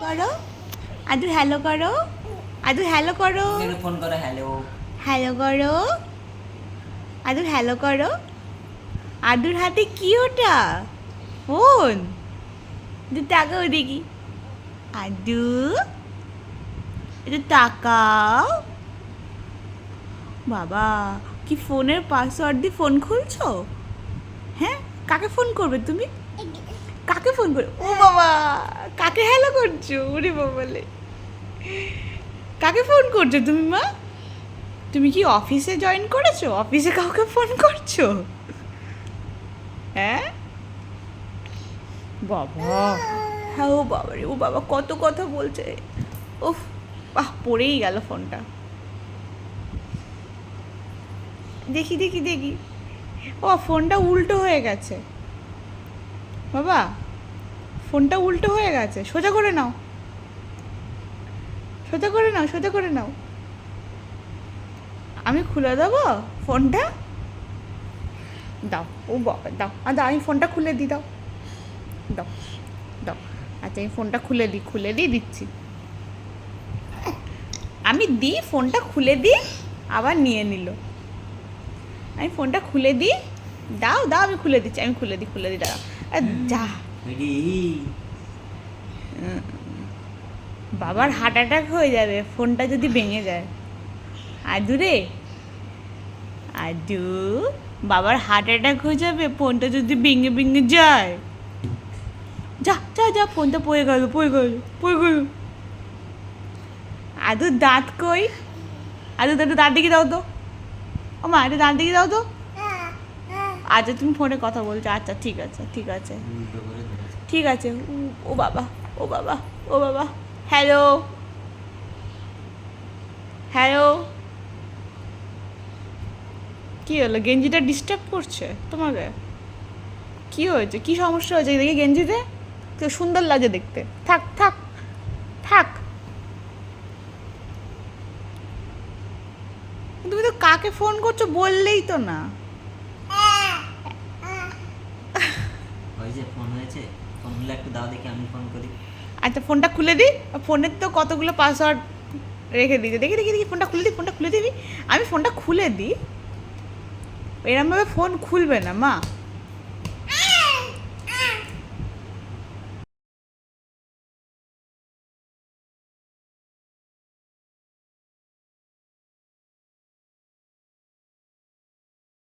করো আদু, হ্যালো করো আদু, হ্যালো করো, ফোন করো। হ্যালো হ্যালো করো আদু, হ্যালো করো। আদুর হাতে কি ওটা? ফোন। একটু তাকাও দেখি। আদু, একটু তাকাও। বাবা, কি ফোনের পাসওয়ার্ড দিয়ে ফোন খুলছো? হ্যাঁ, কাকে ফোন করবে তুমি? কাকে ফোন করবে? ও বাবা, কাকে হ্যালো করছো? ওরে বাবালে, কাকে ফোন করছো তুমি মা? তুমি কি অফিসে জয়েন করেছো? অফিসে কাউকে ফোন করছো? হ্যাঁ বাবা, হ্যাঁ ও বাবা রে, ও বাবা কত কথা বলছে। উফ, বাহ, পড়েই গেল ফোনটা। দেখি দেখি দেখি, ও ফোনটা উল্টো হয়ে গেছে। বাবা, ফোনটা উল্টো হয়ে গেছে, সোজা করে নাও, সোজা করে নাও, সোজা করে নাও। আমি খুলে দেবো ফোনটা? দাও, ও বাবা দাও, দাও আমি ফোনটা খুলে দিই, দাও দাও দাও। আচ্ছা, আমি ফোনটা খুলে দিই দিচ্ছি। আমি দিই, ফোনটা খুলে দিই, আবার নিয়ে নিল। আমি ফোনটা খুলে দিই, দাও দাও, আমি খুলে দিচ্ছি, আমি খুলে দিই দাঁড়াও। যা, বাবার হার্ট অ্যাটাক হয়ে যাবে ফোনটা যদি ভেঙে যায়। আদু রে, আদু, বাবার হার্ট অ্যাটাক হয়ে যাবে ফোনটা যদি ভেঙে ভেঙে যায়। যা যা যা, ফোনটা পড়ে গেল। আদুর দাঁত কই? আদু দাদু দাঁত দিকে দাও তো। ও মা, একটু দাঁত দিকে দাও তো। আচ্ছা, তুমি ফোনে কথা বলছো, আচ্ছা ঠিক আছে ঠিক আছে ঠিক আছে। ও বাবা, ও বাবা, ও বাবা। হ্যালো হ্যালো, কী হলো? গেঞ্জিটা ডিস্টার্ব করছে তোমাকে? কী হয়েছে? কী সমস্যা হয়েছে দেখি গেঞ্জিতে? তো সুন্দর লাগে দেখতে। থাক থাক থাক। তুমি তো কাকে ফোন করছো বললেই তো না। হয়েছে, ফোন হয়েছে। ফোনগুলো একটু দাও দেখি, আমি ফোন করি। আচ্ছা, ফোনটা খুলে দিই। ফোনের তো কতগুলো পাসওয়ার্ড রেখে দিয়েছে, দেখি দেখি দেখি, ফোনটা খুলে দিই। আমি ফোনটা খুলে দিই, এরমভাবে ফোন খুলবে না মা।